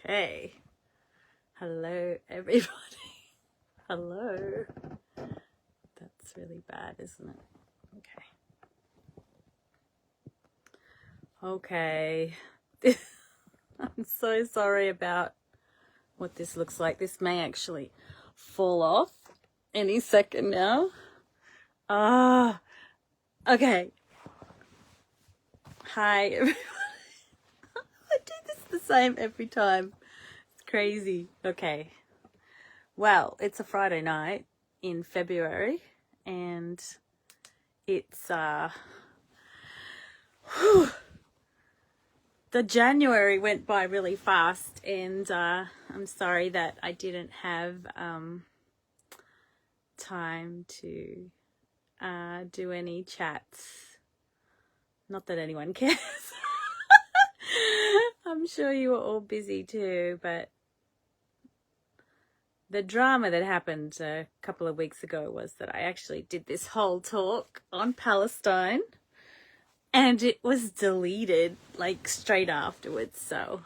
Okay. Hello, everybody. Hello. That's really bad, isn't it? Okay. Okay. I'm so sorry about what this looks like. This may actually fall off any second now. Okay. Hi, everybody. I do this the same every time. It's crazy. Okay. Well, it's a Friday night in February, and it's the January went by really fast, and I'm sorry that I didn't have time to do any chats. Not that anyone cares. I'm sure you were all busy too, but the drama that happened a couple of weeks ago was that I actually did this whole talk on Pal3stine, and it was deleted like straight afterwards. So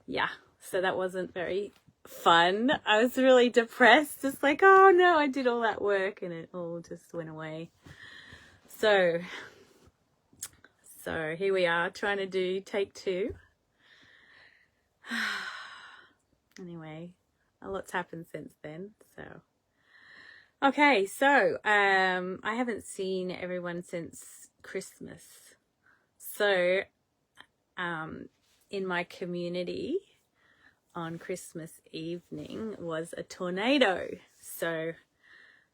yeah, so that wasn't very fun. I was really depressed, just like, oh no, I did all that work and it all just went away. So here we are trying to do take 2. Anyway, a lot's happened since then. So okay, so I haven't seen everyone since Christmas. So in my community on Christmas evening was a tornado. So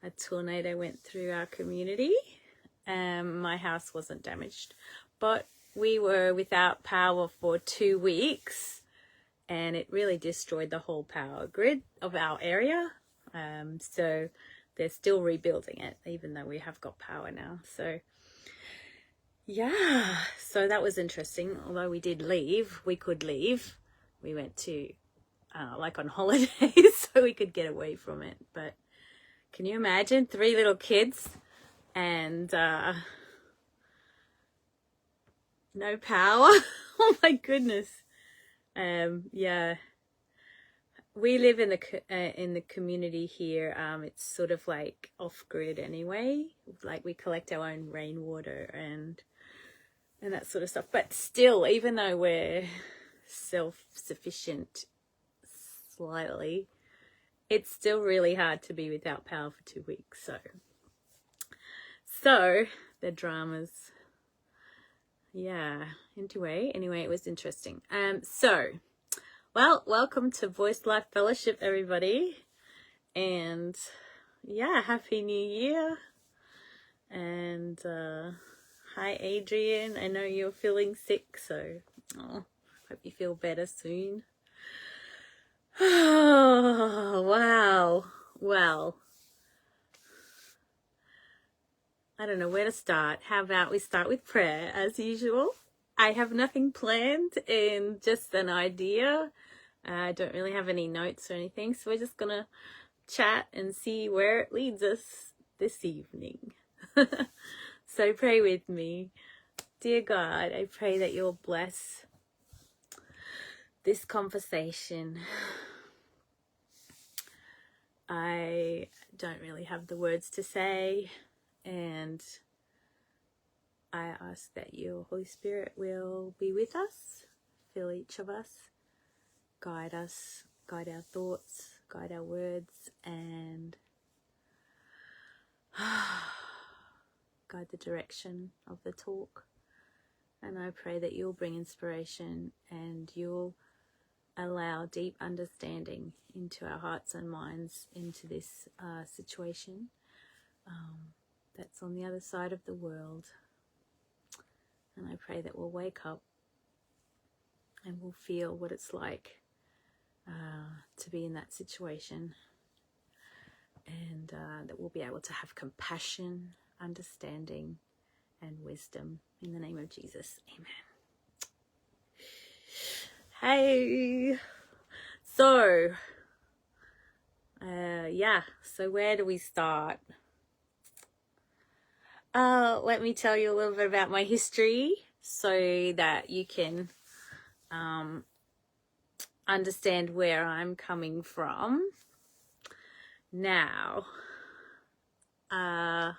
a tornado went through our community. My house wasn't damaged, but we were without power for 2 weeks, and it really destroyed the whole power grid of our area. So they're still rebuilding it, even though we have got power now. So yeah, so that was interesting. Although we did leave, we could leave. We went to like on holidays so we could get away from it. But can you imagine 3 little kids and no power? Oh my goodness. Yeah, we live in the community here. It's sort of like off grid anyway. Like we collect our own rainwater and that sort of stuff. But still, even though we're self-sufficient slightly, it's still really hard to be without power for 2 weeks. So the dramas. Yeah. Anyway, it was interesting. Well, welcome to Voice Life Fellowship, everybody. And yeah, Happy New Year. And hi, Adrian. I know you're feeling sick, so hope you feel better soon. Oh, wow. Well, I don't know where to start. How about we start with prayer as usual? I have nothing planned and just an idea. I don't really have any notes or anything, so we're just gonna chat and see where it leads us this evening. So pray with me. Dear God, I pray that you'll bless this conversation. I don't really have the words to say, and I ask that your Holy Spirit will be with us, fill each of us, guide our thoughts, guide our words, and guide the direction of the talk. And I pray that you'll bring inspiration and you'll allow deep understanding into our hearts and minds into this situation that's on the other side of the world. And I pray that we'll wake up and we'll feel what it's like to be in that situation, and that we'll be able to have compassion, understanding, and wisdom. In the name of Jesus, amen. Hey, so so where do we start? Let me tell you a little bit about my history so that you can understand where I'm coming from. Now, I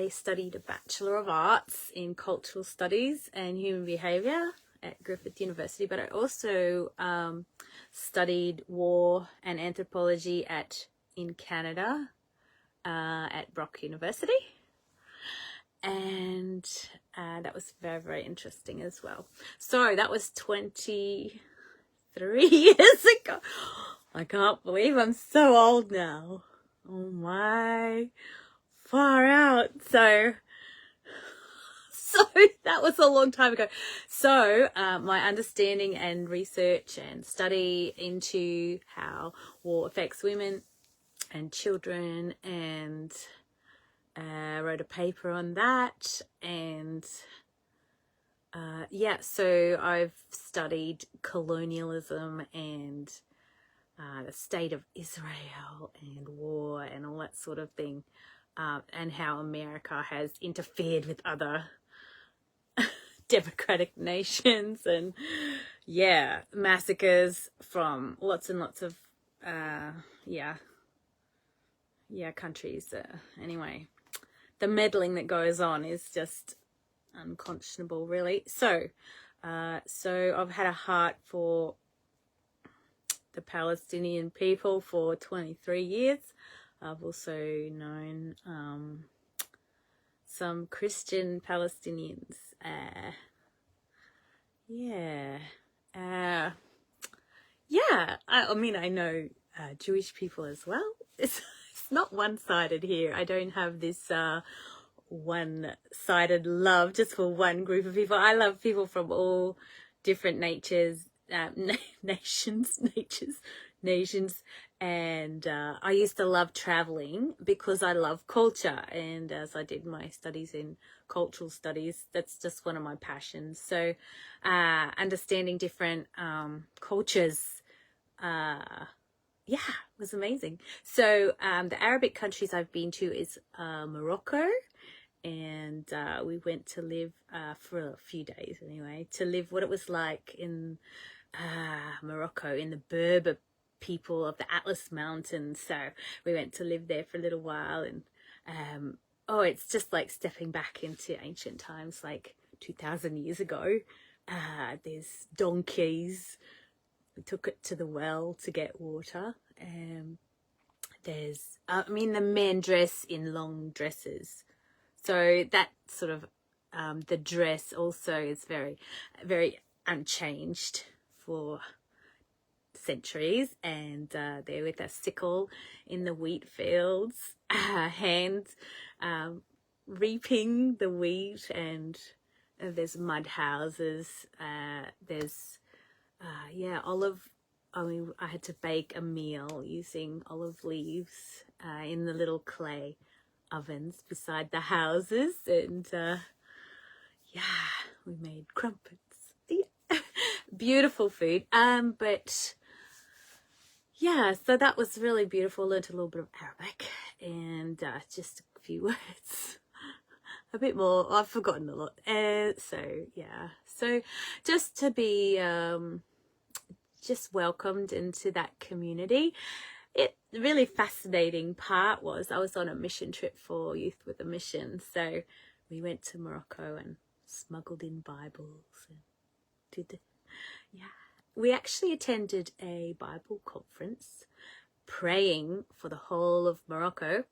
studied a Bachelor of Arts in Cultural Studies and Human Behaviour at Griffith University, but I also studied War and Anthropology in Canada at Brock University. And that was very, very interesting as well. So that was 23 years ago. I can't believe I'm so old now. Oh my, far out. So that was a long time ago. So my understanding and research and study into how war affects women and children, and wrote a paper on that. And so I've studied colonialism and the state of Israel and war and all that sort of thing, and how America has interfered with other democratic nations, and massacres from lots and lots of countries. Anyway, the meddling that goes on is just unconscionable, really. So I've had a heart for the Palestinian people for 23 years. I've also known some Christian Palestinians. I mean, I know Jewish people as well. It's not one-sided here. I don't have this one-sided love just for one group of people. I love people from all different nations, and I used to love traveling because I love culture, and as I did my studies in cultural studies, that's just one of my passions. So understanding different cultures was amazing. So the Arabic countries I've been to is Morocco, and we went to live for a few days anyway, to live what it was like in Morocco, in the Berber people of the Atlas Mountains. So we went to live there for a little while, and it's just like stepping back into ancient times, like 2,000 years ago. There's donkeys. We took it to the well to get water. There's the men dress in long dresses, so that sort of the dress also is very, very unchanged for centuries. And they're with a sickle in the wheat fields, hands reaping the wheat, and there's mud houses. There's I had to bake a meal using olive leaves in the little clay ovens beside the houses, and we made crumpets. Beautiful food. So that was really beautiful. Learned a little bit of Arabic, and just a few words. A bit more. I've forgotten a lot. So just to be just welcomed into that community. The really fascinating part was I was on a mission trip for Youth with a Mission. So we went to Morocco and smuggled in Bibles and we actually attended a Bible conference praying for the whole of Morocco.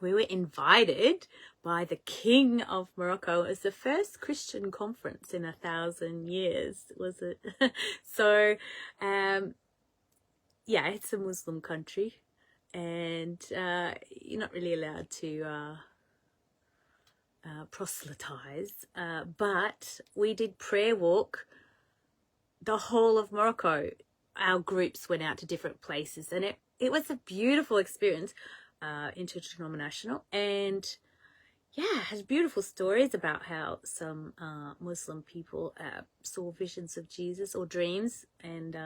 We were invited by the King of Morocco as the first Christian conference in 1,000 years, was it? So, it's a Muslim country, and you're not really allowed to proselytize, but we did prayer walk the whole of Morocco. Our groups went out to different places, and it was a beautiful experience. Interdenominational, and has beautiful stories about how some Muslim people saw visions of Jesus or dreams, and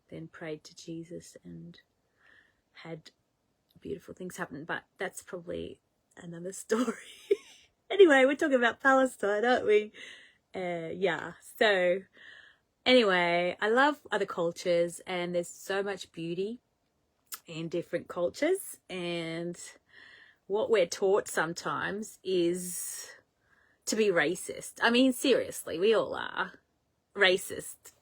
then prayed to Jesus and had beautiful things happen. But that's probably another story. Anyway, we're talking about Palestine, aren't we? So Anyway, I love other cultures, and there's so much beauty in different cultures, and what we're taught sometimes is to be racist. I mean, seriously, we all are racist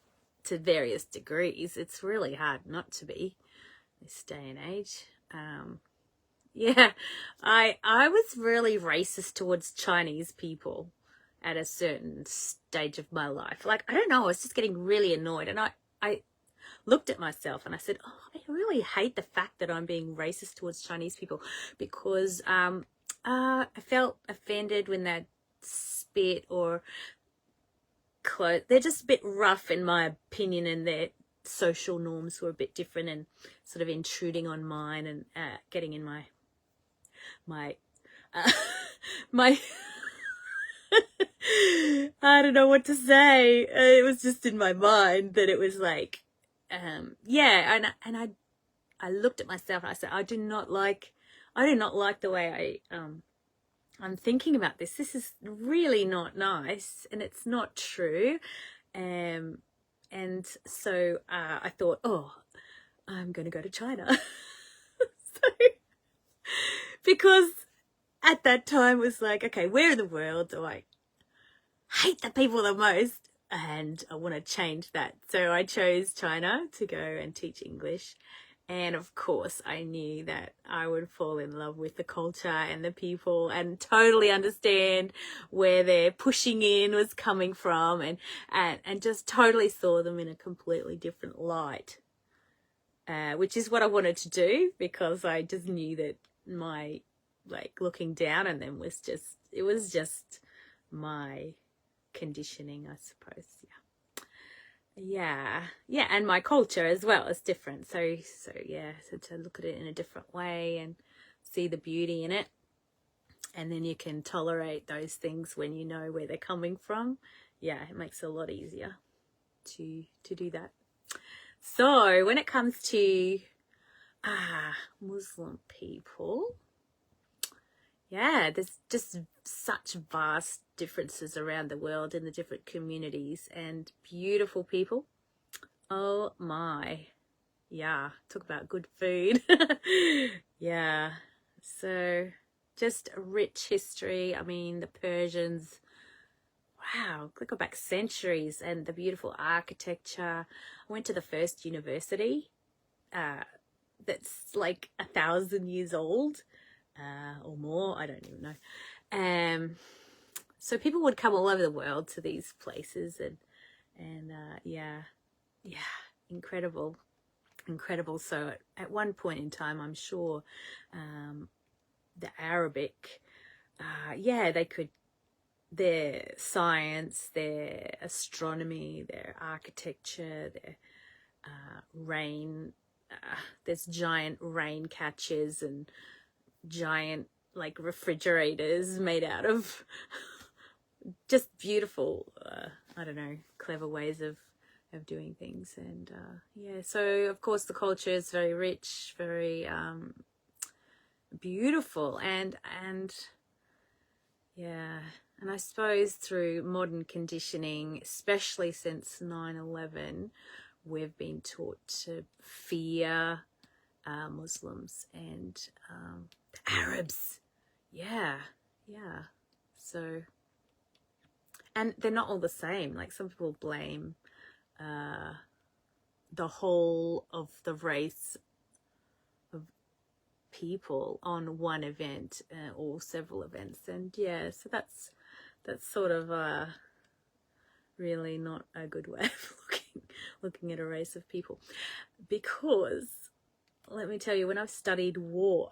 to various degrees. It's really hard not to be this day and age. Yeah, I was really racist towards Chinese people at a certain stage of my life. Like, I don't know, I was just getting really annoyed, and I looked at myself and I said, oh, I really hate the fact that I'm being racist towards Chinese people, because I felt offended when they spit or clothes. They're just a bit rough in my opinion, and their social norms were a bit different and sort of intruding on mine, and getting in my my I don't know what to say. It was just in my mind that it was like, yeah, and I looked at myself and I said, I do not like the way I'm thinking about this. This is really not nice, and it's not true. And so I thought, oh, I'm going to go to China. So, because at that time it was like, okay, where in the world do I hate the people the most? And I want to change that. So I chose China to go and teach English. And of course, I knew that I would fall in love with the culture and the people and totally understand where their pushing in was coming from, and just totally saw them in a completely different light, which is what I wanted to do, because I just knew that my, like, looking down on them was just my conditioning, I suppose. Yeah, and my culture as well is different, so to look at it in a different way and see the beauty in it, and then you can tolerate those things when you know where they're coming from. Yeah, it makes it a lot easier to do that. So when it comes to Muslim people, yeah, there's just such vast differences around the world in the different communities, and beautiful people. Oh my. Yeah, talk about good food. Yeah. So just a rich history. I mean, the Persians, wow, go back centuries, and the beautiful architecture. I went to the first university that's like 1,000 years old. Or more, I don't even know. So people would come all over the world to these places, and yeah, incredible. So at one point in time, I'm sure the Arabic, they could, their science, their astronomy, their architecture, their rain, there's giant rain catchers and giant, like, refrigerators made out of just beautiful, I don't know, clever ways of doing things. And so of course the culture is very rich, very beautiful, and yeah, and I suppose through modern conditioning, especially since 9/11, we've been taught to fear Muslims and the Arabs. Yeah. So, and they're not all the same. Like, some people blame the whole of the race of people on one event or several events, and yeah, so that's sort of really not a good way of looking at a race of people, because let me tell you, when I've studied war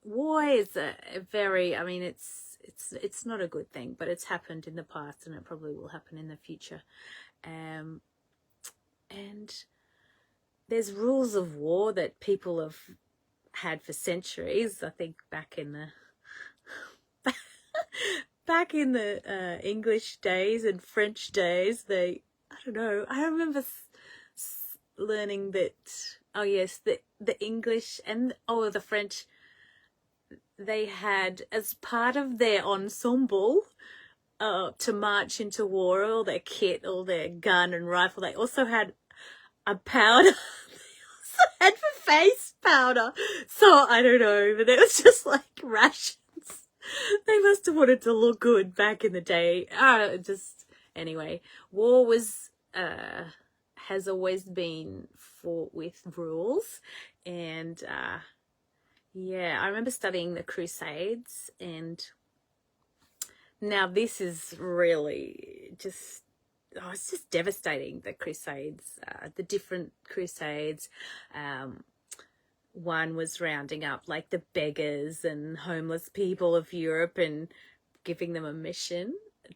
is a very, I mean, it's not a good thing, but it's happened in the past, and it probably will happen in the future. And there's rules of war that people have had for centuries. I think back in the English days and French days, I don't know, I remember learning that, oh yes, the English and the French, they had, as part of their ensemble, to march into war, all their kit, all their gun and rifle. They also had a powder. They also had face powder. So I don't know, but it was just like rations. They must have wanted to look good back in the day. Anyway, war has always been fought with rules, and yeah, I remember studying the Crusades, and now this is really just, it's just devastating, the Crusades, the different Crusades. One was rounding up like the beggars and homeless people of Europe and giving them a mission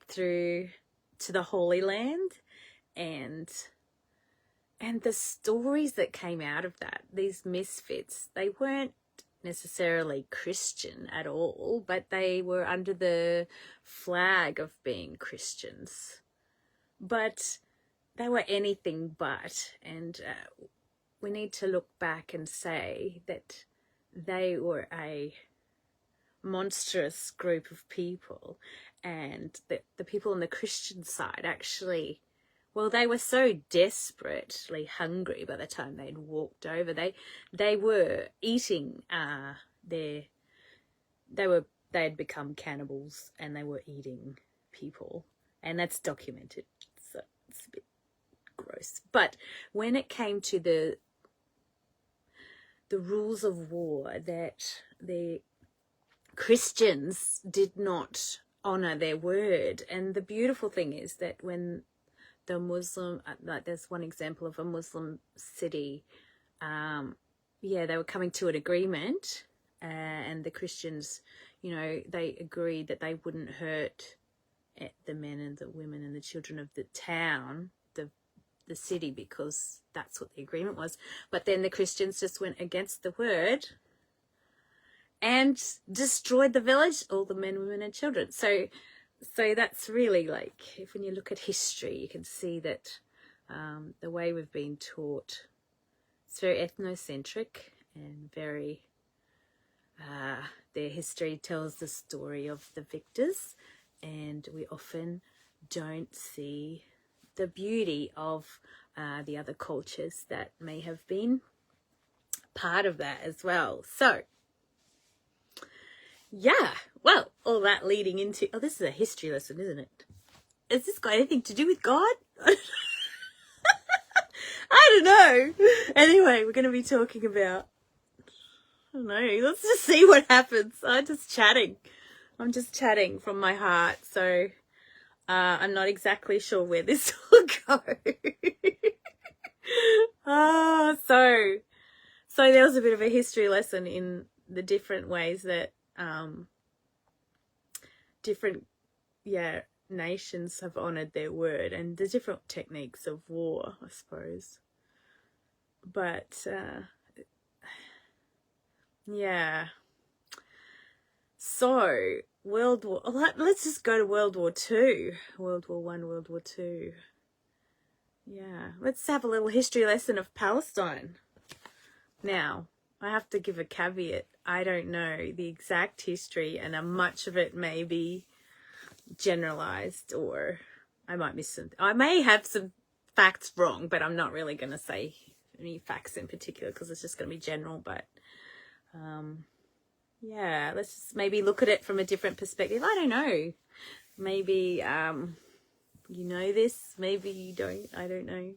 through to the Holy Land, and the stories that came out of that, these misfits, they weren't necessarily Christian at all, but they were under the flag of being Christians, but they were anything but. And we need to look back and say that they were a monstrous group of people, and the people on the Christian side actually, well, they were so desperately hungry by the time they'd walked over. They were eating they had become cannibals, and they were eating people, and that's documented. So it's a bit gross. But when it came to the rules of war, that the Christians did not honor their word. And the beautiful thing is that when the Muslim, like there's one example of a Muslim city, they were coming to an agreement, and the Christians, they agreed that they wouldn't hurt the men and the women and the children of the town, the city, because that's what the agreement was. But then the Christians just went against the word and destroyed the village, all the men, women and children. So that's really, like, if when you look at history, you can see that the way we've been taught, it's very ethnocentric and very, their history tells the story of the victors, and we often don't see the beauty of the other cultures that may have been part of that as well. So yeah, well, all that leading into, this is a history lesson, isn't it? Has this got anything to do with God? I don't know. Anyway, we're going to be talking about, I don't know, let's just see what happens. I'm just chatting from my heart. So I'm not exactly sure where this will go. So there was a bit of a history lesson in the different ways that different nations have honored their word, and the different techniques of war, I suppose. But so World War, let's just go to World War II, World War I, World War II. Let's have a little history lesson of Palestine. Now, I have to give a caveat. I don't know the exact history, and much of it may be generalized, or I may have some facts wrong, but I'm not really going to say any facts in particular because it's just going to be general. But let's just maybe look at it from a different perspective. I don't know. Maybe you know this, maybe you don't. I don't know.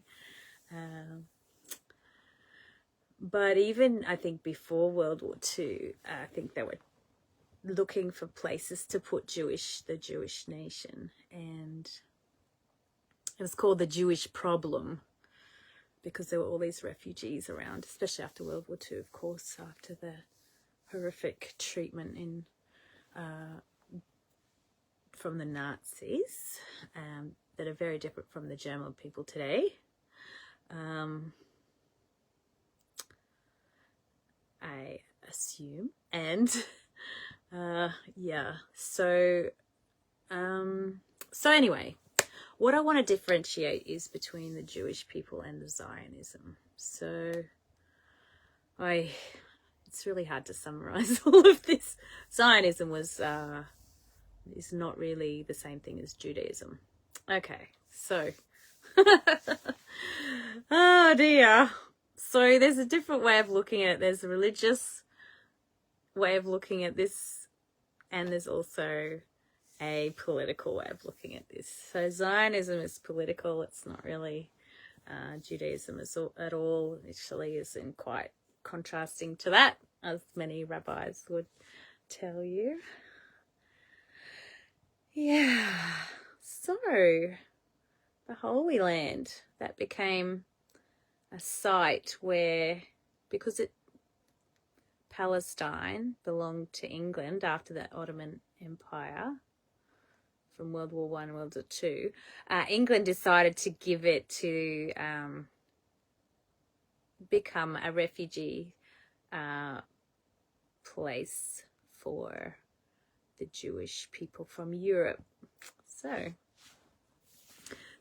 But even, I think, before World War II, I think they were looking for places to put the Jewish nation. And it was called the Jewish problem because there were all these refugees around, especially after World War II, of course, after the horrific treatment from the Nazis that are very different from the German people today. I assume. And so anyway, what I want to differentiate is between the Jewish people and the Zionism. So it's really hard to summarize all of this. Zionism was is not really the same thing as Judaism. Okay, so oh dear. So there's a different way of looking at it. There's a religious way of looking at this, and there's also a political way of looking at this. So Zionism is political. It's not really Judaism at all. Actually, is in quite contrasting to that, as many rabbis would tell you. Yeah. So the Holy Land, that became a site where, because Palestine belonged to England after the Ottoman Empire from World War One and World War Two, England decided to give it to become a refugee place for the Jewish people from Europe. So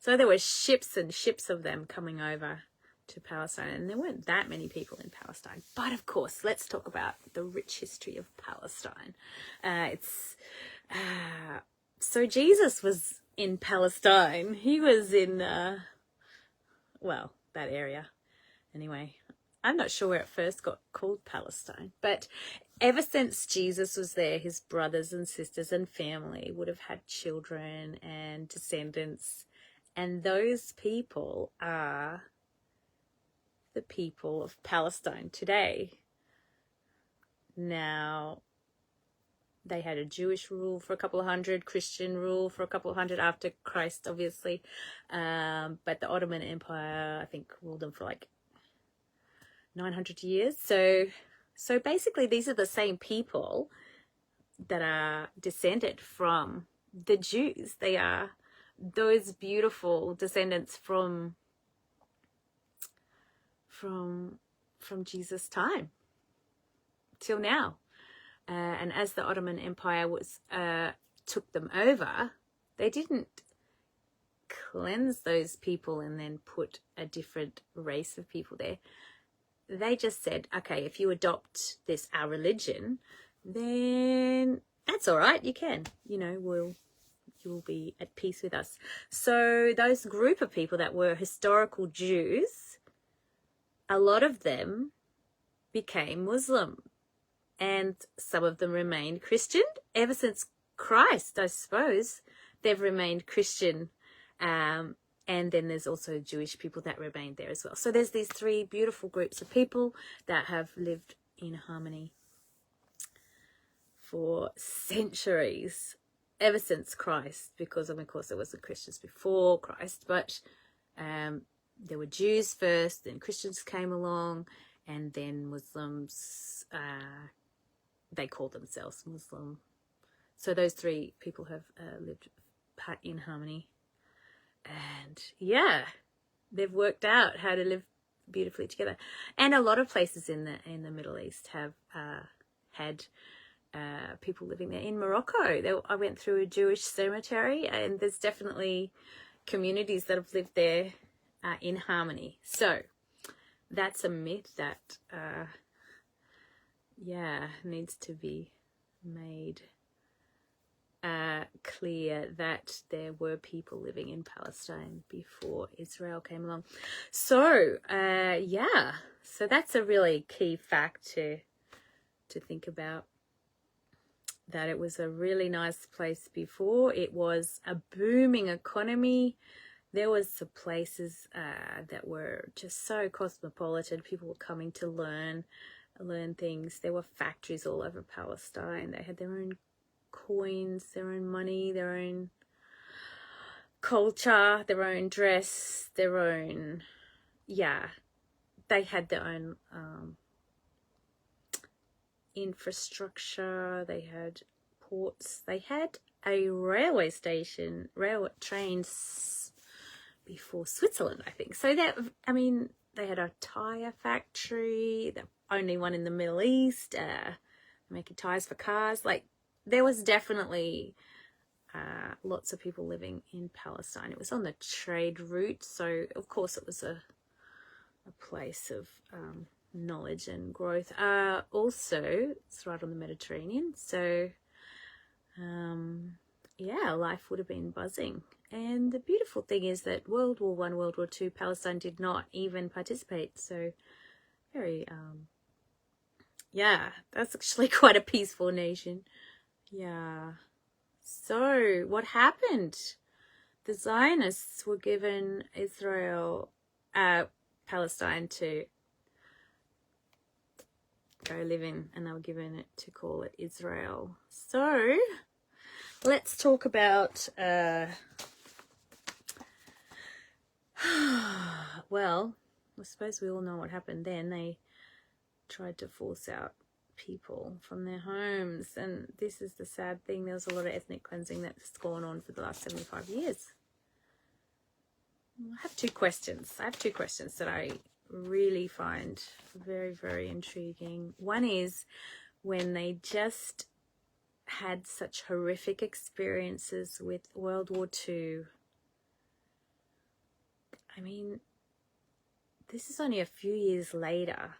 there were ships and ships of them coming over to Palestine, and there weren't that many people in Palestine. But of course, let's talk about the rich history of Palestine. So Jesus was in Palestine. He was in, that area. Anyway, I'm not sure where it first got called Palestine, but ever since Jesus was there, his brothers and sisters and family would have had children and descendants, and those people are the people of Palestine today. Now, they had a Jewish rule for a couple of hundred, Christian rule for a couple of hundred after Christ, obviously. But the Ottoman Empire, I think, ruled them for like 900 years. So basically, these are the same people that are descended from the Jews. They are those beautiful descendants from Jesus' time till now. And as the Ottoman Empire took them over, they didn't cleanse those people and then put a different race of people there. They just said, okay, if you adopt our religion, then that's all right. You can, you will be at peace with us. So those group of people that were historical Jews, a lot of them became Muslim, and some of them remained Christian. Ever since Christ, I suppose, they've remained Christian. And then there's also Jewish people that remained there as well. So there's these three beautiful groups of people that have lived in harmony for centuries, ever since Christ, because of course there wasn't Christians before Christ, but there were Jews first, then Christians came along, and then Muslims, they call themselves Muslim. So those three people have lived in harmony. And yeah, they've worked out how to live beautifully together. And a lot of places in the Middle East have had people living there. In Morocco, I went through a Jewish cemetery, and there's definitely communities that have lived there in harmony. So that's a myth that needs to be made clear, that there were people living in Palestine before Israel came along. So so that's a really key fact to think about, that it was a really nice place before. It was a booming economy. There was some places that were just so cosmopolitan. People were coming to learn things. There were factories all over Palestine. They had their own coins, their own money, their own culture, their own dress, their own, they had their own infrastructure. They had ports. They had a railway station, trains before Switzerland, I think. So they had a tire factory, the only one in the Middle East, making tires for cars. Like, there was definitely lots of people living in Palestine. It was on the trade route, so of course it was a place of knowledge and growth. Also, it's right on the Mediterranean, so yeah, life would have been buzzing. And the beautiful thing is that World War I, World War II, Palestine did not even participate. So very, yeah, that's actually quite a peaceful nation. Yeah. So what happened? The Zionists were given Palestine to go live in, and they were given it to call it Israel. So let's talk about, well, I suppose we all know what happened then. They tried to force out people from their homes, and this is the sad thing. There was a lot of ethnic cleansing that's gone on for the last 75 years. I have two questions that I really find very, very intriguing. One is when they just had such horrific experiences with World War II. I mean, this is only a few years later,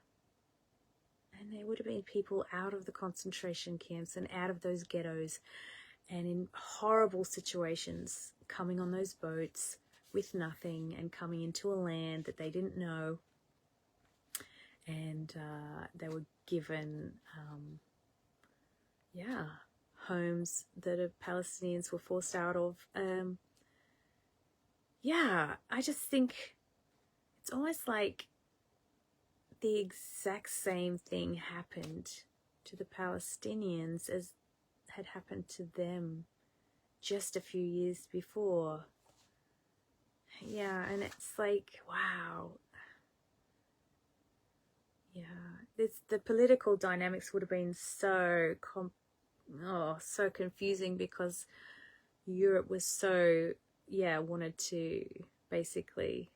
and there would have been people out of the concentration camps and out of those ghettos and in horrible situations coming on those boats with nothing and coming into a land that they didn't know. And they were given, homes that Palestinians were forced out of. I just think it's almost like the exact same thing happened to the Palestinians as had happened to them just a few years before. Yeah, and it's like, wow. Yeah, the political dynamics would have been so confusing, because Europe was so, wanted to basically,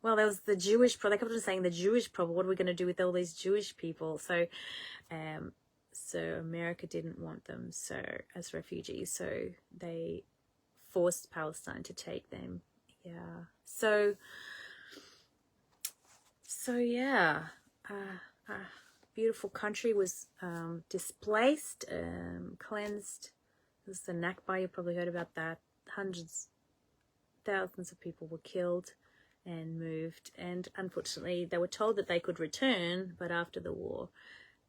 well, there was the Jewish problem. They kept on saying the Jewish problem. What are we going to do with all these Jewish people? So, so America didn't want them as refugees. So they forced Palestine to take them. Yeah. So yeah. Beautiful country was displaced, cleansed. It was the Nakba. You probably heard about that. Thousands of people were killed and moved, and unfortunately they were told that they could return, but after the war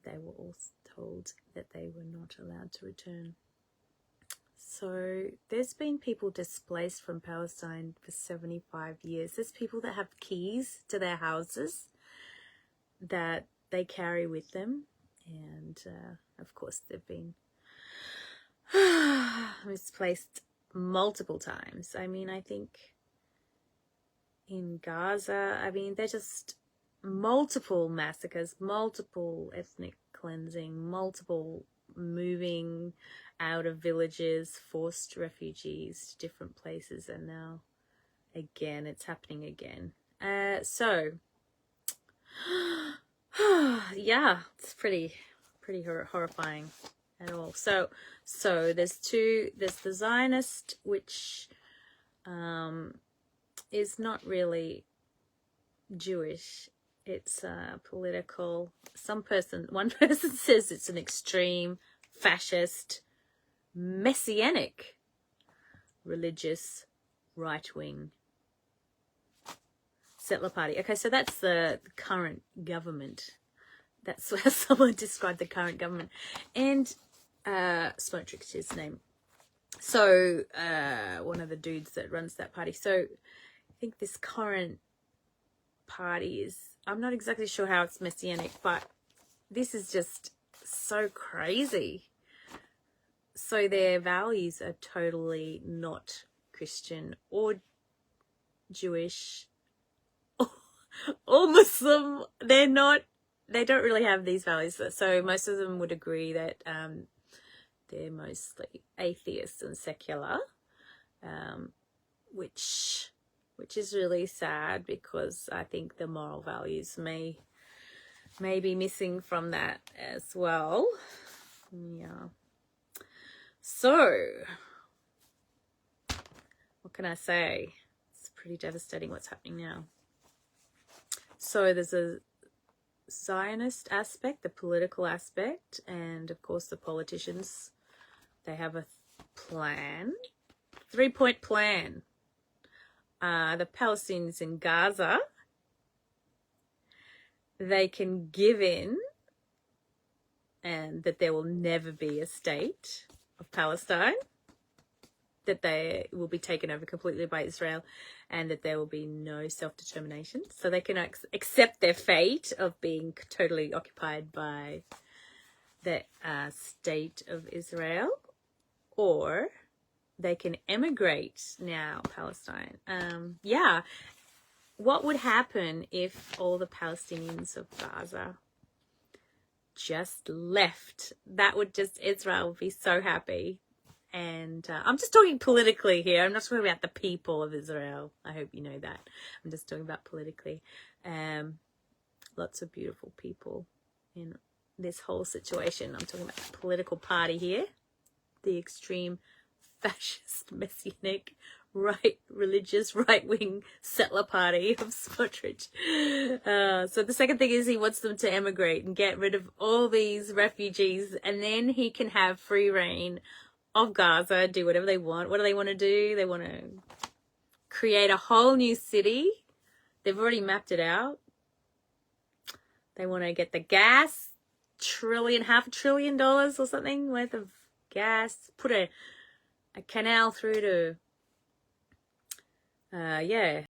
they were also told that they were not allowed to return. So there's been people displaced from Palestine for 75 years. There's people that have keys to their houses that they carry with them, and of course they've been misplaced multiple times. I mean, I think in Gaza, I mean, they're just multiple massacres, multiple ethnic cleansing, multiple moving out of villages, forced refugees to different places, and now again it's happening again. So yeah, it's pretty horrifying at all. So there's the Zionist, which is not really Jewish. It's political. One person says it's an extreme fascist messianic religious right-wing settler party. Okay, so that's the current government. That's where someone described the current government. And Smotrich is his name. So one of the dudes that runs that party. So I think this current party is, I'm not exactly sure how it's messianic, but this is just so crazy. So their values are totally not Christian or Jewish or Muslim. They don't really have these values. So most of them would agree that they're mostly atheists and secular, which is really sad, because I think the moral values may be missing from that as well. Yeah. So what can I say? It's pretty devastating what's happening now. So there's a Zionist aspect, the political aspect, and of course the politicians. They have plan, 3-point plan. The Palestinians in Gaza, they can give in, and that there will never be a state of Palestine, that they will be taken over completely by Israel, and that there will be no self-determination. So they can accept their fate of being totally occupied by the state of Israel, or they can emigrate now, Palestine. Yeah. What would happen if all the Palestinians of Gaza just left? That would just, Israel would be so happy. And I'm just talking politically here. I'm not talking about the people of Israel. I hope you know that. I'm just talking about politically. Lots of beautiful people in this whole situation. I'm talking about the political party here. The extreme fascist, messianic, religious, right-wing settler party of Smotrich. So the second thing is he wants them to emigrate and get rid of all these refugees, and then he can have free reign of Gaza, do whatever they want. What do they want to do? They want to create a whole new city. They've already mapped it out. They want to get the gas, $500 billion or something worth of gas, put a canal through to, yeah,